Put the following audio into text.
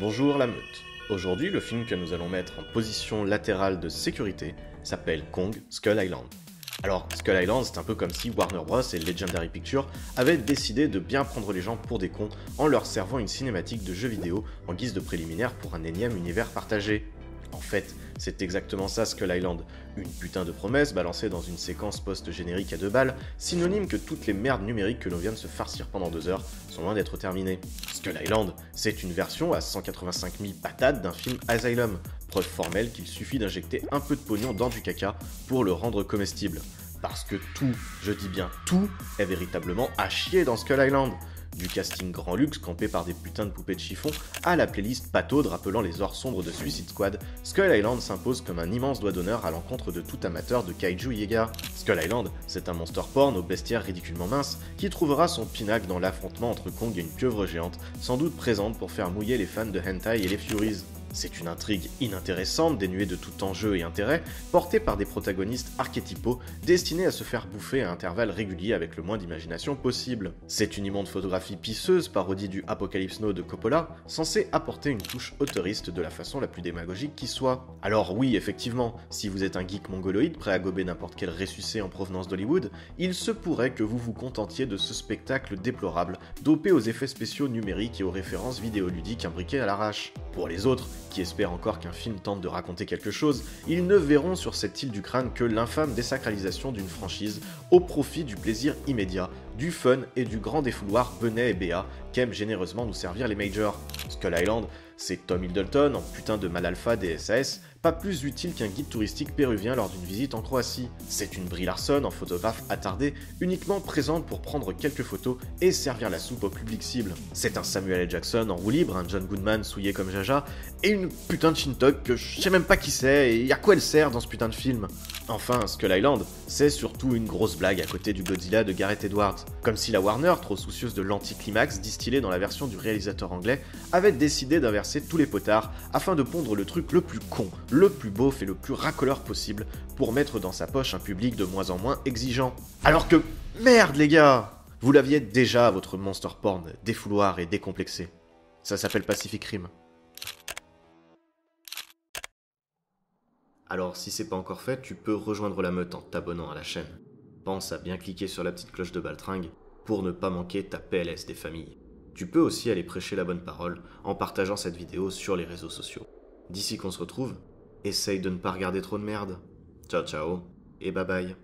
Bonjour la meute. Aujourd'hui, le film que nous allons mettre en position latérale de sécurité s'appelle Kong Skull Island. Alors, Skull Island, c'est un peu comme si Warner Bros et Legendary Pictures avaient décidé de bien prendre les gens pour des cons en leur servant une cinématique de jeu vidéo en guise de préliminaire pour un énième univers partagé. En fait, c'est exactement ça Skull Island, une putain de promesse balancée dans une séquence post-générique à 2 balles, synonyme que toutes les merdes numériques que l'on vient de se farcir pendant 2 heures sont loin d'être terminées. Skull Island, c'est une version à 185 000 patates d'un film Asylum, preuve formelle qu'il suffit d'injecter un peu de pognon dans du caca pour le rendre comestible. Parce que tout, je dis bien tout, est véritablement à chier dans Skull Island. Du casting grand luxe campé par des putains de poupées de chiffon à la playlist pataude rappelant les heures sombres de Suicide Squad, Skull Island s'impose comme un immense doigt d'honneur à l'encontre de tout amateur de kaiju Yega. Skull Island, c'est un monster porn au bestiaire ridiculement mince qui trouvera son pinacle dans l'affrontement entre Kong et une pieuvre géante, sans doute présente pour faire mouiller les fans de hentai et les Furies. C'est une intrigue inintéressante, dénuée de tout enjeu et intérêt, portée par des protagonistes archétypaux destinés à se faire bouffer à intervalles réguliers avec le moins d'imagination possible. C'est une immonde photographie pisseuse, parodie du Apocalypse Now de Coppola, censée apporter une touche autoriste de la façon la plus démagogique qui soit. Alors oui, effectivement, si vous êtes un geek mongoloïde prêt à gober n'importe quel ressucé en provenance d'Hollywood, il se pourrait que vous vous contentiez de ce spectacle déplorable, dopé aux effets spéciaux numériques et aux références vidéoludiques imbriquées à l'arrache. Pour les autres, qui espèrent encore qu'un film tente de raconter quelque chose, ils ne verront sur cette île du crâne que l'infâme désacralisation d'une franchise au profit du plaisir immédiat, du fun et du grand défouloir Benet et Béat qu'aiment généreusement nous servir les majors. Skull Island, c'est Tom Hiddleston en putain de mal alpha des SAS, pas plus utile qu'un guide touristique péruvien lors d'une visite en Croatie. C'est une Brie Larson en photographe attardée, uniquement présente pour prendre quelques photos et servir la soupe au public cible. C'est un Samuel L. Jackson en roue libre, un John Goodman souillé comme Jaja, et une putain de Shintok que je sais même pas qui c'est et à quoi elle sert dans ce putain de film. Enfin, Skull Island, c'est surtout une grosse blague à côté du Godzilla de Gareth Edwards. Comme si la Warner, trop soucieuse de l'anticlimax distillé dans la version du réalisateur anglais, avait décidé d'inverser tous les potards afin de pondre le truc le plus con, le plus beauf et le plus racoleur possible pour mettre dans sa poche un public de moins en moins exigeant. Alors que, merde les gars, vous l'aviez déjà votre monster porn défouloir et décomplexé. Ça s'appelle Pacific Rim. Alors si c'est pas encore fait, tu peux rejoindre la meute en t'abonnant à la chaîne. Pense à bien cliquer sur la petite cloche de baltringue pour ne pas manquer ta PLS des familles. Tu peux aussi aller prêcher la bonne parole en partageant cette vidéo sur les réseaux sociaux. D'ici qu'on se retrouve, essaye de ne pas regarder trop de merde. Ciao ciao et bye bye.